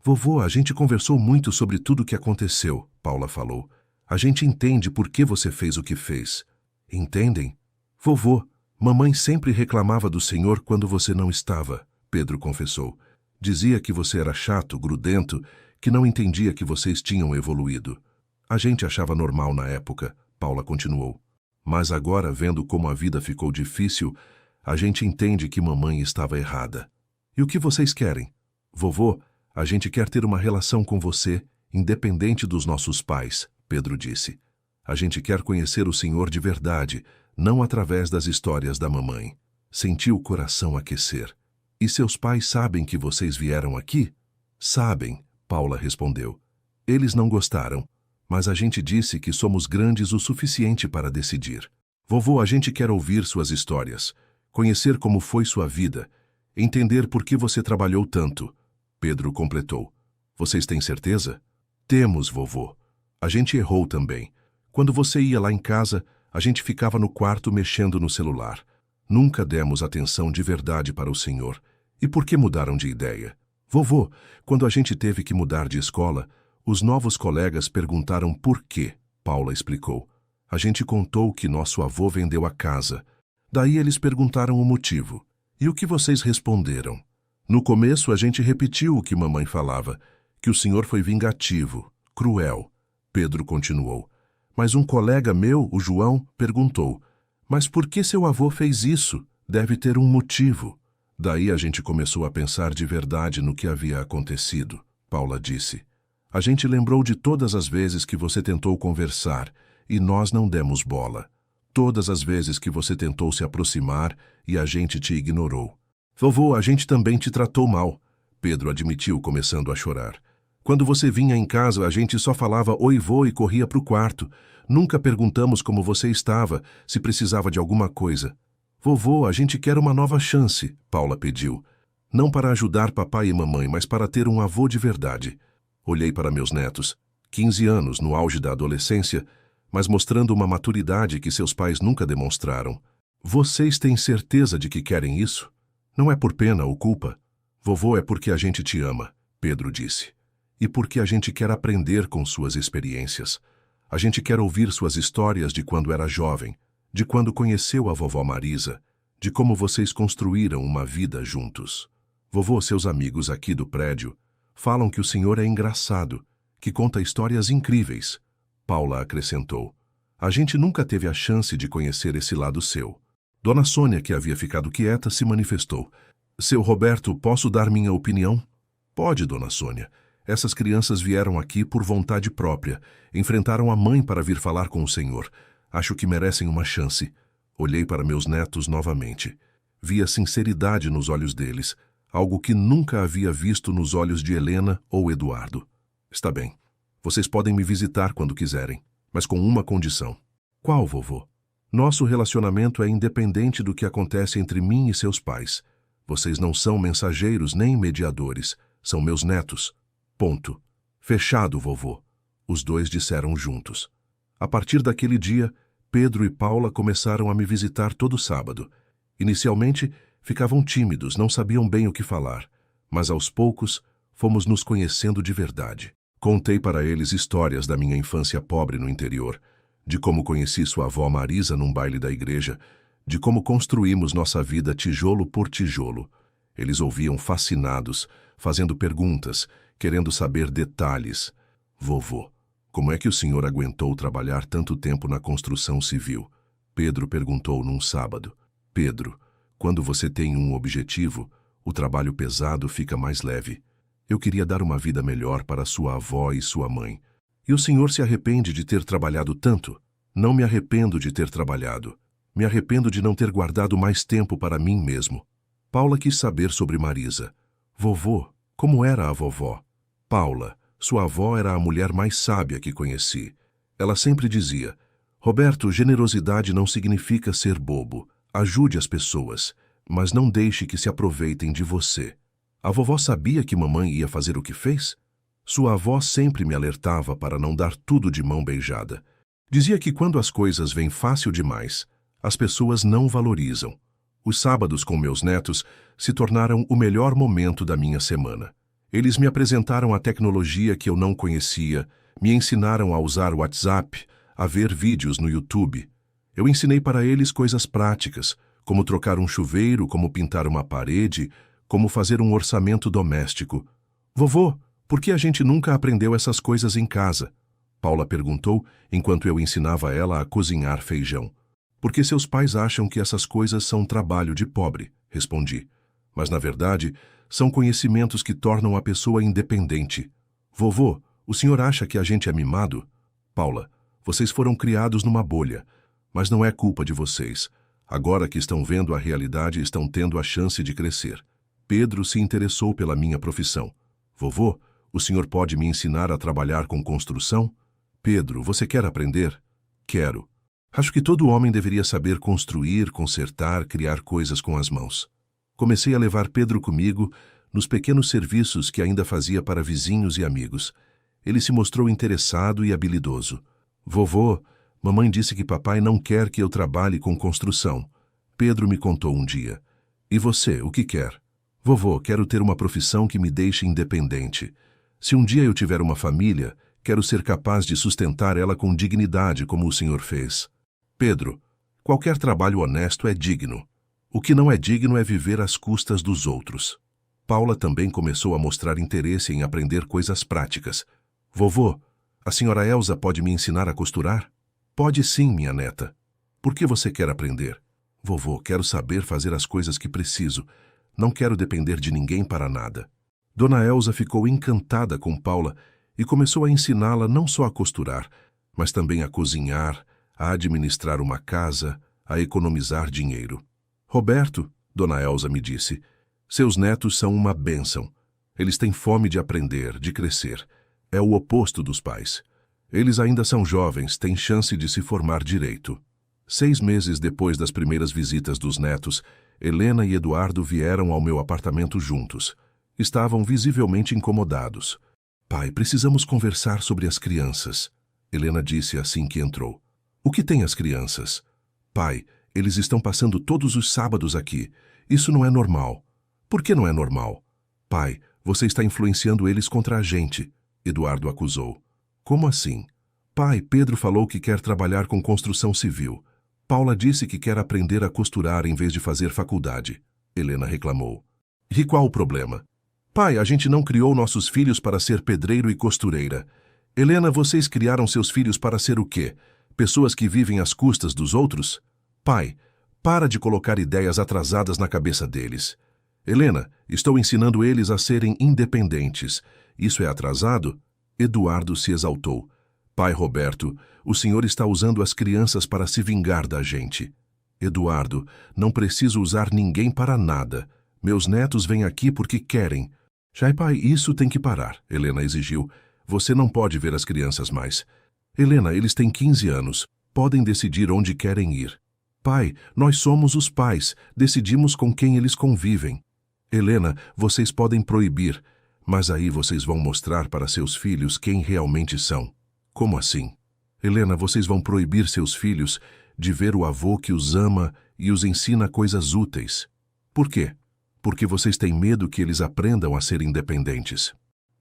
Vovô, a gente conversou muito sobre tudo o que aconteceu, Paula falou. A gente entende por que você fez o que fez. Entendem? Vovô, mamãe sempre reclamava do senhor quando você não estava, Pedro confessou. Dizia que você era chato, grudento, que não entendia que vocês tinham evoluído. A gente achava normal na época, Paula continuou. Mas agora, vendo como a vida ficou difícil, a gente entende que mamãe estava errada. E o que vocês querem? Vovô, a gente quer ter uma relação com você, independente dos nossos pais, Pedro disse. A gente quer conhecer o Senhor de verdade, não através das histórias da mamãe. Senti o coração aquecer. E seus pais sabem que vocês vieram aqui? Sabem, Paula respondeu. Eles não gostaram, mas a gente disse que somos grandes o suficiente para decidir. Vovô, a gente quer ouvir suas histórias, conhecer como foi sua vida, entender por que você trabalhou tanto. Pedro completou. Vocês têm certeza? Temos, vovô. A gente errou também. Quando você ia lá em casa, a gente ficava no quarto mexendo no celular. Nunca demos atenção de verdade para o senhor. E por que mudaram de ideia? Vovô, quando a gente teve que mudar de escola, os novos colegas perguntaram por quê. Paula explicou. A gente contou que nosso avô vendeu a casa. Daí eles perguntaram o motivo. E o que vocês responderam? No começo a gente repetiu o que mamãe falava, que o senhor foi vingativo, cruel. Pedro continuou. Mas um colega meu, o João, perguntou, mas por que seu avô fez isso? Deve ter um motivo. Daí a gente começou a pensar de verdade no que havia acontecido. Paula disse. A gente lembrou de todas as vezes que você tentou conversar e nós não demos bola. Todas as vezes que você tentou se aproximar e a gente te ignorou. Vovô, a gente também te tratou mal, Pedro admitiu, começando a chorar. Quando você vinha em casa, a gente só falava oi, vô e corria para o quarto. Nunca perguntamos como você estava, se precisava de alguma coisa. Vovô, a gente quer uma nova chance, Paula pediu. Não para ajudar papai e mamãe, mas para ter um avô de verdade. Olhei para meus netos, 15 anos no auge da adolescência, mas mostrando uma maturidade que seus pais nunca demonstraram. Vocês têm certeza de que querem isso? Não é por pena ou culpa. Vovô, é porque a gente te ama, Pedro disse. E porque a gente quer aprender com suas experiências. A gente quer ouvir suas histórias de quando era jovem, de quando conheceu a vovó Marisa, de como vocês construíram uma vida juntos. Vovô, seus amigos aqui do prédio falam que o senhor é engraçado, que conta histórias incríveis. Paula acrescentou. A gente nunca teve a chance de conhecer esse lado seu. Dona Sônia, que havia ficado quieta, se manifestou. Seu Roberto, posso dar minha opinião? Pode, Dona Sônia. Essas crianças vieram aqui por vontade própria. Enfrentaram a mãe para vir falar com o senhor. Acho que merecem uma chance. Olhei para meus netos novamente. Vi a sinceridade nos olhos deles, algo que nunca havia visto nos olhos de Helena ou Eduardo. Está bem. Vocês podem me visitar quando quiserem, mas com uma condição. Qual, vovô? Nosso relacionamento é independente do que acontece entre mim e seus pais. Vocês não são mensageiros nem mediadores. São meus netos. Ponto. Fechado, vovô. Os dois disseram juntos. A partir daquele dia, Pedro e Paula começaram a me visitar todo sábado. Inicialmente, ficavam tímidos, não sabiam bem o que falar, mas aos poucos, fomos nos conhecendo de verdade. Contei para eles histórias da minha infância pobre no interior, de como conheci sua avó Marisa num baile da igreja, de como construímos nossa vida tijolo por tijolo. Eles ouviam fascinados, fazendo perguntas, querendo saber detalhes. Vovô, como é que o senhor aguentou trabalhar tanto tempo na construção civil? Pedro perguntou num sábado. Pedro, quando você tem um objetivo, o trabalho pesado fica mais leve. Eu queria dar uma vida melhor para sua avó e sua mãe. E o senhor se arrepende de ter trabalhado tanto? Não me arrependo de ter trabalhado. Me arrependo de não ter guardado mais tempo para mim mesmo. Paula quis saber sobre Marisa. Vovô, como era a vovó? Paula, sua avó era a mulher mais sábia que conheci. Ela sempre dizia, Roberto, generosidade não significa ser bobo. Ajude as pessoas, mas não deixe que se aproveitem de você. A vovó sabia que mamãe ia fazer o que fez? Sua avó sempre me alertava para não dar tudo de mão beijada. Dizia que quando as coisas vêm fácil demais, as pessoas não valorizam. Os sábados com meus netos se tornaram o melhor momento da minha semana. Eles me apresentaram a tecnologia que eu não conhecia, me ensinaram a usar o WhatsApp, a ver vídeos no YouTube. Eu ensinei para eles coisas práticas, como trocar um chuveiro, como pintar uma parede, como fazer um orçamento doméstico. Vovô, por que a gente nunca aprendeu essas coisas em casa? Paula perguntou, enquanto eu ensinava ela a cozinhar feijão. Porque seus pais acham que essas coisas são trabalho de pobre, respondi. Mas, na verdade, são conhecimentos que tornam a pessoa independente. Vovô, o senhor acha que a gente é mimado? Paula, vocês foram criados numa bolha, mas não é culpa de vocês. Agora que estão vendo a realidade, estão tendo a chance de crescer. Pedro se interessou pela minha profissão. Vovô, o senhor pode me ensinar a trabalhar com construção? Pedro, você quer aprender? Quero. Acho que todo homem deveria saber construir, consertar, criar coisas com as mãos. Comecei a levar Pedro comigo nos pequenos serviços que ainda fazia para vizinhos e amigos. Ele se mostrou interessado e habilidoso. Vovô, mamãe disse que papai não quer que eu trabalhe com construção. Pedro me contou um dia. E você, o que quer? Vovô, quero ter uma profissão que me deixe independente. Se um dia eu tiver uma família, quero ser capaz de sustentar ela com dignidade, como o senhor fez. Pedro, qualquer trabalho honesto é digno. O que não é digno é viver às custas dos outros. Paula também começou a mostrar interesse em aprender coisas práticas. Vovô, a senhora Elsa pode me ensinar a costurar? Pode sim, minha neta. Por que você quer aprender? Vovô, quero saber fazer as coisas que preciso. Não quero depender de ninguém para nada. Dona Elsa ficou encantada com Paula e começou a ensiná-la não só a costurar, mas também a cozinhar, a administrar uma casa, a economizar dinheiro. Roberto, Dona Elsa me disse, seus netos são uma bênção. Eles têm fome de aprender, de crescer. É o oposto dos pais. Eles ainda são jovens, têm chance de se formar direito. 6 meses depois das primeiras visitas dos netos, Helena e Eduardo vieram ao meu apartamento juntos. Estavam visivelmente incomodados. Pai, precisamos conversar sobre as crianças, Helena disse assim que entrou. O que tem as crianças? Pai, eles estão passando todos os sábados aqui. Isso não é normal. Por que não é normal? Pai, você está influenciando eles contra a gente, Eduardo acusou. Como assim? Pai, Pedro falou que quer trabalhar com construção civil. Paula disse que quer aprender a costurar em vez de fazer faculdade. Helena reclamou. E qual o problema? Pai, a gente não criou nossos filhos para ser pedreiro e costureira. Helena, vocês criaram seus filhos para ser o quê? Pessoas que vivem às custas dos outros? Pai, para de colocar ideias atrasadas na cabeça deles. Helena, estou ensinando eles a serem independentes. Isso é atrasado? Eduardo se exaltou. Pai Roberto, o senhor está usando as crianças para se vingar da gente. Eduardo, não preciso usar ninguém para nada. Meus netos vêm aqui porque querem. Pai, isso tem que parar, Helena exigiu. Você não pode ver as crianças mais. Helena, eles têm 15 anos. Podem decidir onde querem ir. Pai, nós somos os pais. Decidimos com quem eles convivem. Helena, vocês podem proibir, mas aí vocês vão mostrar para seus filhos quem realmente são. Como assim? Helena, vocês vão proibir seus filhos de ver o avô que os ama e os ensina coisas úteis. Por quê? Porque vocês têm medo que eles aprendam a ser independentes.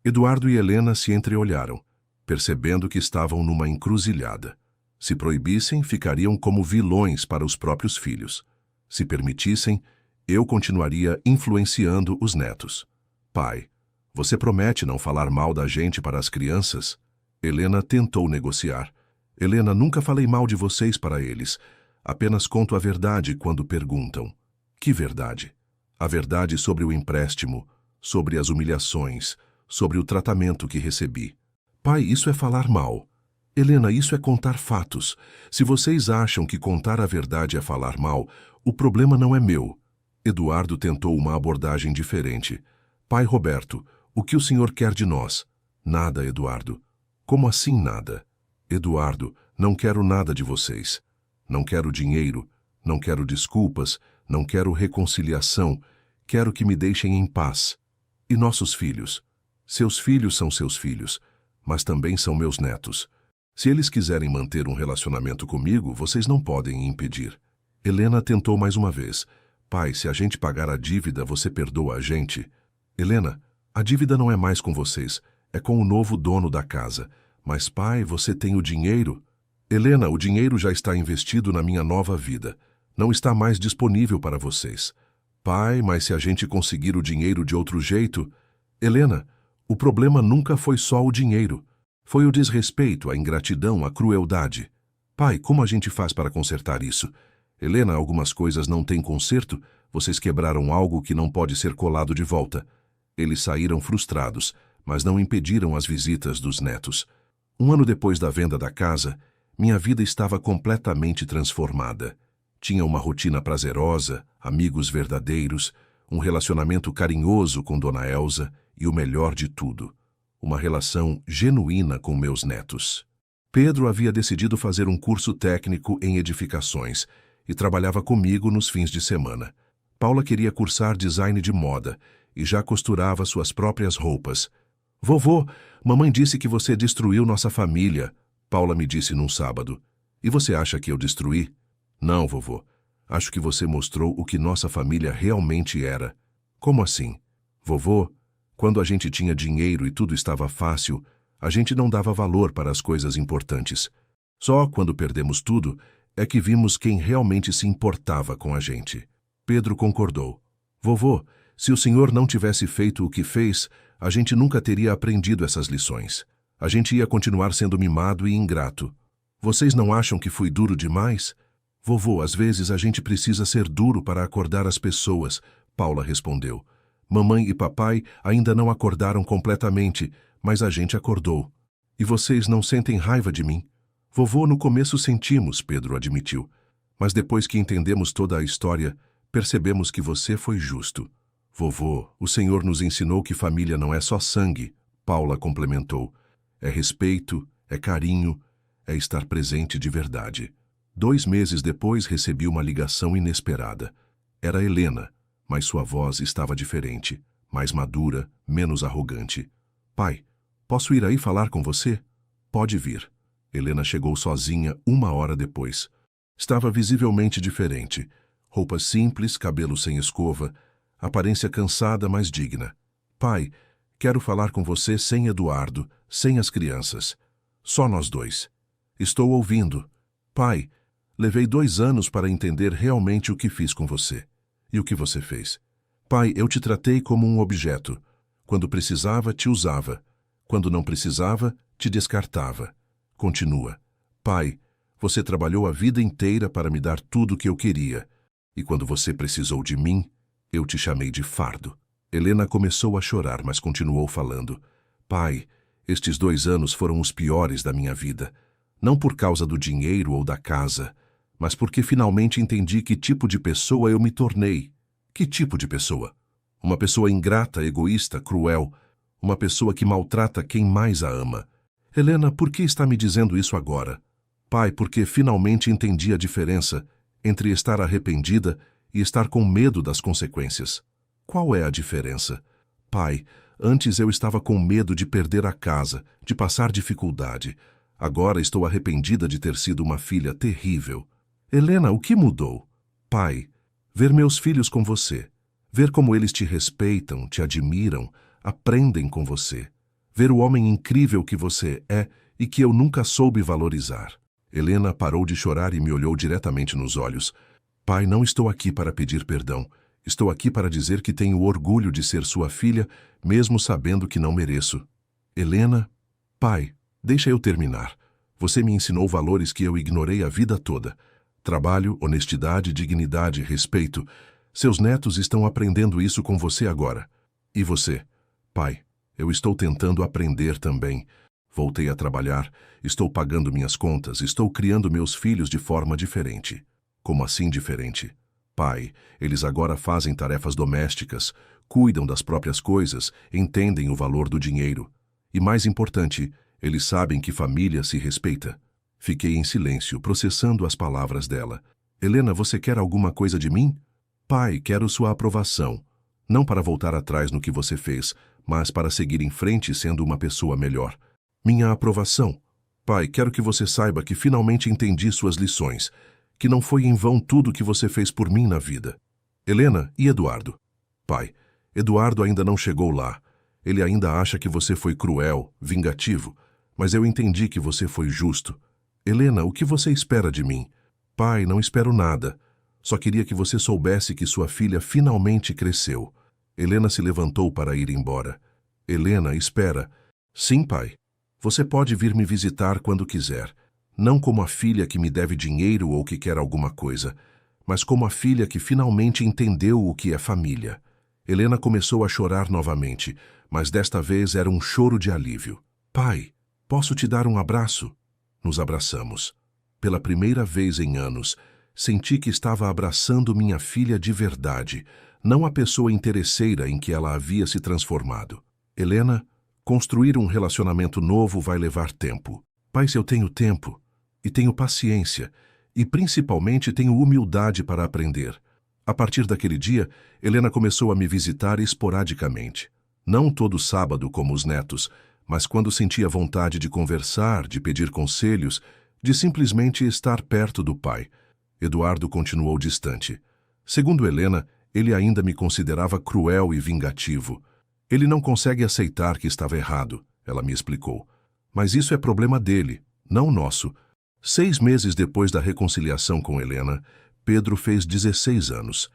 Eduardo e Helena se entreolharam, percebendo que estavam numa encruzilhada. Se proibissem, ficariam como vilões para os próprios filhos. Se permitissem, eu continuaria influenciando os netos. Pai, você promete não falar mal da gente para as crianças? Helena tentou negociar. Helena, nunca falei mal de vocês para eles. Apenas conto a verdade quando perguntam. Que verdade? A verdade sobre o empréstimo, sobre as humilhações, sobre o tratamento que recebi. Pai, isso é falar mal. Helena, isso é contar fatos. Se vocês acham que contar a verdade é falar mal, o problema não é meu. Eduardo tentou uma abordagem diferente. Pai Roberto, o que o senhor quer de nós? Nada, Eduardo. Como assim nada? Eduardo, não quero nada de vocês. Não quero dinheiro, não quero desculpas, não quero reconciliação. Quero que me deixem em paz. E nossos filhos? Seus filhos são seus filhos, mas também são meus netos. Se eles quiserem manter um relacionamento comigo, vocês não podem impedir. Helena tentou mais uma vez. Pai, se a gente pagar a dívida, você perdoa a gente? Helena, a dívida não é mais com vocês, é com o novo dono da casa. Mas, pai, você tem o dinheiro? Helena, o dinheiro já está investido na minha nova vida. Não está mais disponível para vocês. Pai, mas se a gente conseguir o dinheiro de outro jeito... Helena, o problema nunca foi só o dinheiro. Foi o desrespeito, a ingratidão, a crueldade. Pai, como a gente faz para consertar isso? Helena, algumas coisas não têm conserto. Vocês quebraram algo que não pode ser colado de volta. Eles saíram frustrados, mas não impediram as visitas dos netos. 1 ano depois da venda da casa, minha vida estava completamente transformada. Tinha uma rotina prazerosa, amigos verdadeiros, um relacionamento carinhoso com Dona Elsa e o melhor de tudo, uma relação genuína com meus netos. Pedro havia decidido fazer um curso técnico em edificações e trabalhava comigo nos fins de semana. Paula queria cursar design de moda e já costurava suas próprias roupas. Vovô, mamãe disse que você destruiu nossa família, Paula me disse num sábado. E você acha que eu destruí? Não, vovô. Acho que você mostrou o que nossa família realmente era. Como assim? Vovô, quando a gente tinha dinheiro e tudo estava fácil, a gente não dava valor para as coisas importantes. Só quando perdemos tudo é que vimos quem realmente se importava com a gente. Pedro concordou. Vovô, se o senhor não tivesse feito o que fez, a gente nunca teria aprendido essas lições. A gente ia continuar sendo mimado e ingrato. Vocês não acham que fui duro demais? Vovô, às vezes a gente precisa ser duro para acordar as pessoas, Paula respondeu. Mamãe e papai ainda não acordaram completamente, mas a gente acordou. E vocês não sentem raiva de mim? Vovô, no começo sentimos, Pedro admitiu. Mas depois que entendemos toda a história, percebemos que você foi justo. Vovô, o Senhor nos ensinou que família não é só sangue, Paula complementou. É respeito, é carinho, é estar presente de verdade. 2 meses depois recebi uma ligação inesperada. Era Helena, mas sua voz estava diferente, mais madura, menos arrogante. Pai, posso ir aí falar com você? Pode vir. Helena chegou sozinha 1 hora depois. Estava visivelmente diferente. Roupas simples, cabelo sem escova, aparência cansada, mas digna. Pai, quero falar com você sem Eduardo, sem as crianças. Só nós dois. Estou ouvindo. Pai, levei 2 anos para entender realmente o que fiz com você. E o que você fez? Pai, eu te tratei como um objeto. Quando precisava, te usava. Quando não precisava, te descartava. Continua. Pai, você trabalhou a vida inteira para me dar tudo o que eu queria. E quando você precisou de mim, eu te chamei de fardo. Helena começou a chorar, mas continuou falando. Pai, estes 2 anos foram os piores da minha vida. Não por causa do dinheiro ou da casa, mas porque finalmente entendi que tipo de pessoa eu me tornei. Que tipo de pessoa? Uma pessoa ingrata, egoísta, cruel. Uma pessoa que maltrata quem mais a ama. Helena, por que está me dizendo isso agora? Pai, porque finalmente entendi a diferença entre estar arrependida e estar com medo das consequências. Qual é a diferença? Pai, antes eu estava com medo de perder a casa, de passar dificuldade. Agora estou arrependida de ter sido uma filha terrível. Helena, o que mudou? Pai, ver meus filhos com você. Ver como eles te respeitam, te admiram, aprendem com você. Ver o homem incrível que você é e que eu nunca soube valorizar. Helena parou de chorar e me olhou diretamente nos olhos. Pai, não estou aqui para pedir perdão. Estou aqui para dizer que tenho orgulho de ser sua filha, mesmo sabendo que não mereço. Helena, pai, deixa eu terminar. Você me ensinou valores que eu ignorei a vida toda. Trabalho, honestidade, dignidade, respeito. Seus netos estão aprendendo isso com você agora. E você? Pai, eu estou tentando aprender também. Voltei a trabalhar, estou pagando minhas contas, estou criando meus filhos de forma diferente. Como assim diferente? Pai, eles agora fazem tarefas domésticas, cuidam das próprias coisas, entendem o valor do dinheiro. E mais importante, eles sabem que família se respeita. Fiquei em silêncio, processando as palavras dela. Helena, você quer alguma coisa de mim? Pai, quero sua aprovação. Não para voltar atrás no que você fez, mas para seguir em frente sendo uma pessoa melhor. Minha aprovação. Pai, quero que você saiba que finalmente entendi suas lições, que não foi em vão tudo que você fez por mim na vida. Helena e Eduardo. Pai, Eduardo ainda não chegou lá. Ele ainda acha que você foi cruel, vingativo, mas eu entendi que você foi justo. Helena, o que você espera de mim? Pai, não espero nada. Só queria que você soubesse que sua filha finalmente cresceu. Helena se levantou para ir embora. Helena, espera. Sim, pai. Você pode vir me visitar quando quiser. Não como a filha que me deve dinheiro ou que quer alguma coisa, mas como a filha que finalmente entendeu o que é família. Helena começou a chorar novamente, mas desta vez era um choro de alívio. Pai, posso te dar um abraço? Nos abraçamos. Pela primeira vez em anos, senti que estava abraçando minha filha de verdade, não a pessoa interesseira em que ela havia se transformado. Helena, construir um relacionamento novo vai levar tempo. Pai, se eu tenho tempo, e tenho paciência, e principalmente tenho humildade para aprender. A partir daquele dia, Helena começou a me visitar esporadicamente. Não todo sábado como os netos, mas quando sentia vontade de conversar, de pedir conselhos, de simplesmente estar perto do pai. Eduardo continuou distante. Segundo Helena, ele ainda me considerava cruel e vingativo. Ele não consegue aceitar que estava errado, ela me explicou. Mas isso é problema dele, não nosso. 6 meses depois da reconciliação com Helena, Pedro fez 16 anos.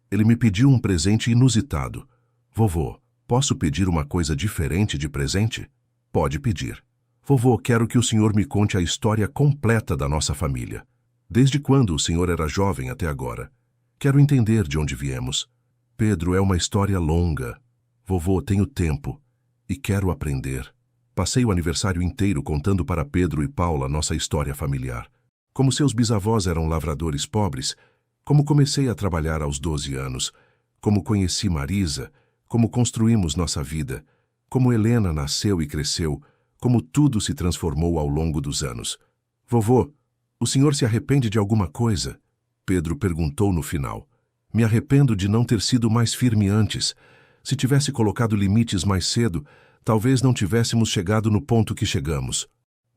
Ele me pediu um presente inusitado. Vovô, posso pedir uma coisa diferente de presente? Pode pedir. Vovô, quero que o senhor me conte a história completa da nossa família. Desde quando o senhor era jovem até agora? Quero entender de onde viemos. Pedro, é uma história longa. Vovô, tenho tempo e quero aprender. Passei o aniversário inteiro contando para Pedro e Paula nossa história familiar. Como seus bisavós eram lavradores pobres, como comecei a trabalhar aos 12 anos, como conheci Marisa, como construímos nossa vida, como Helena nasceu e cresceu, como tudo se transformou ao longo dos anos. Vovô, o senhor se arrepende de alguma coisa? Pedro perguntou no final. Me arrependo de não ter sido mais firme antes. Se tivesse colocado limites mais cedo, talvez não tivéssemos chegado no ponto que chegamos.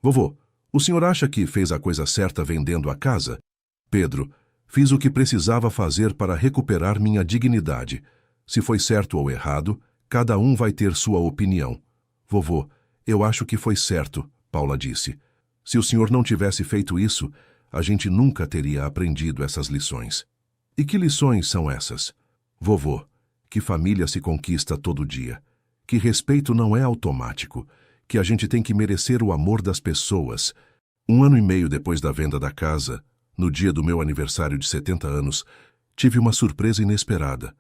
Vovô, o senhor acha que fez a coisa certa vendendo a casa? Pedro, fiz o que precisava fazer para recuperar minha dignidade. Se foi certo ou errado, cada um vai ter sua opinião. Vovô, eu acho que foi certo, Paula disse. Se o senhor não tivesse feito isso, a gente nunca teria aprendido essas lições. E que lições são essas? Vovô, que família se conquista todo dia, que respeito não é automático, que a gente tem que merecer o amor das pessoas. 1 ano e meio depois da venda da casa, no dia do meu aniversário de 70 anos, tive uma surpresa inesperada.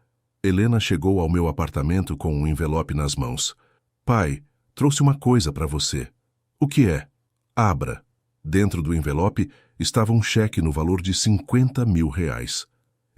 Helena chegou ao meu apartamento com um envelope nas mãos. Pai, trouxe uma coisa para você. O que é? Abra. Dentro do envelope estava um cheque no valor de 50 mil reais.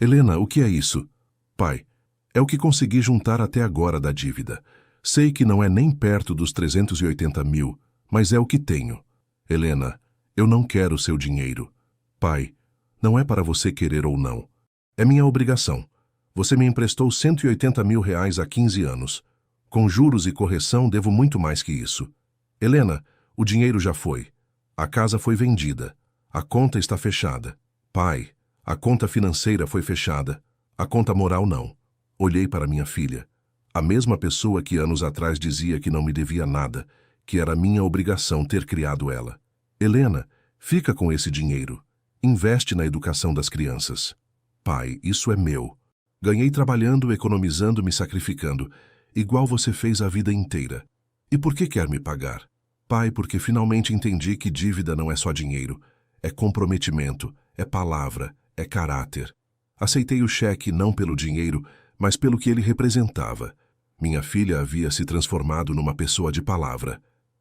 Helena, o que é isso? Pai, é o que consegui juntar até agora da dívida. Sei que não é nem perto dos 380 mil, mas é o que tenho. Helena, eu não quero seu dinheiro. Pai, não é para você querer ou não. É minha obrigação. Você me emprestou 180 mil reais há 15 anos. Com juros e correção, devo muito mais que isso. Helena, o dinheiro já foi. A casa foi vendida. A conta está fechada. Pai, a conta financeira foi fechada. A conta moral não. Olhei para minha filha. A mesma pessoa que anos atrás dizia que não me devia nada, que era minha obrigação ter criado ela. Helena, fica com esse dinheiro. Investe na educação das crianças. Pai, isso é meu. Ganhei trabalhando, economizando, me sacrificando, igual você fez a vida inteira. E por que quer me pagar? Pai, porque finalmente entendi que dívida não é só dinheiro. É comprometimento, é palavra, é caráter. Aceitei o cheque não pelo dinheiro, mas pelo que ele representava. Minha filha havia se transformado numa pessoa de palavra.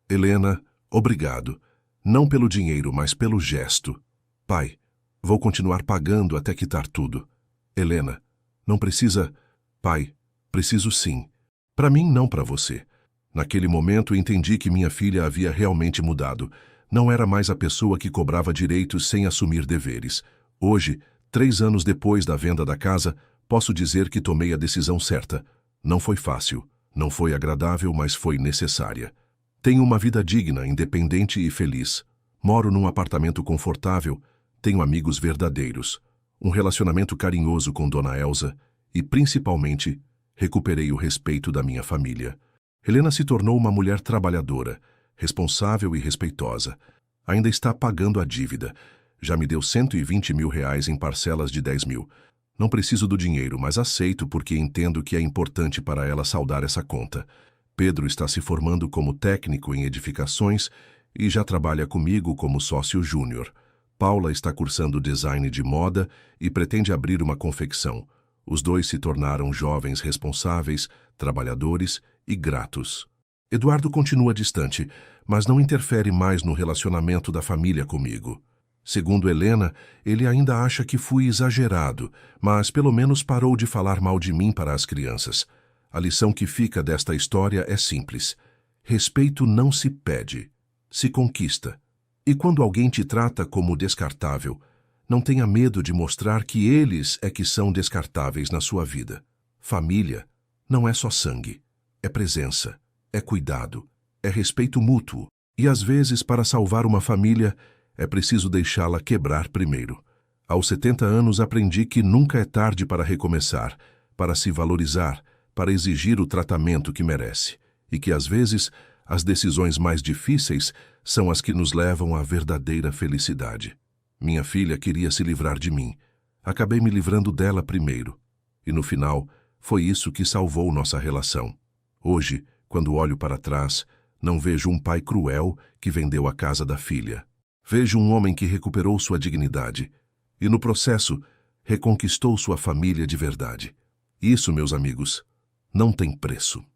Helena, obrigado. Não pelo dinheiro, mas pelo gesto. Pai, vou continuar pagando até quitar tudo. Helena, não precisa... Pai, preciso sim. Para mim, não para você. Naquele momento, entendi que minha filha havia realmente mudado. Não era mais a pessoa que cobrava direitos sem assumir deveres. Hoje, 3 anos depois da venda da casa, posso dizer que tomei a decisão certa. Não foi fácil, não foi agradável, mas foi necessária. Tenho uma vida digna, independente e feliz. Moro num apartamento confortável, tenho amigos verdadeiros, um relacionamento carinhoso com Dona Elsa e, principalmente, recuperei o respeito da minha família. Helena se tornou uma mulher trabalhadora, responsável e respeitosa. Ainda está pagando a dívida. Já me deu 120 mil reais em parcelas de 10 mil. Não preciso do dinheiro, mas aceito porque entendo que é importante para ela saldar essa conta. Pedro está se formando como técnico em edificações e já trabalha comigo como sócio júnior. Paula está cursando design de moda e pretende abrir uma confecção. Os dois se tornaram jovens responsáveis, trabalhadores e gratos. Eduardo continua distante, mas não interfere mais no relacionamento da família comigo. Segundo Helena, ele ainda acha que fui exagerado, mas pelo menos parou de falar mal de mim para as crianças. A lição que fica desta história é simples. Respeito não se pede, se conquista. E quando alguém te trata como descartável, Não tenha medo de mostrar que eles é que são descartáveis na sua vida. Família não é só sangue, é presença, é cuidado, é respeito mútuo. E às vezes, para salvar uma família, é preciso deixá-la quebrar primeiro. Aos 70 anos aprendi que nunca é tarde para recomeçar, para se valorizar, para exigir o tratamento que merece. E que às vezes, as decisões mais difíceis são as que nos levam à verdadeira felicidade. Minha filha queria se livrar de mim. Acabei me livrando dela primeiro. E no final, foi isso que salvou nossa relação. Hoje, quando olho para trás, não vejo um pai cruel que vendeu a casa da filha. Vejo um homem que recuperou sua dignidade e, no processo, reconquistou sua família de verdade. Isso, meus amigos, não tem preço.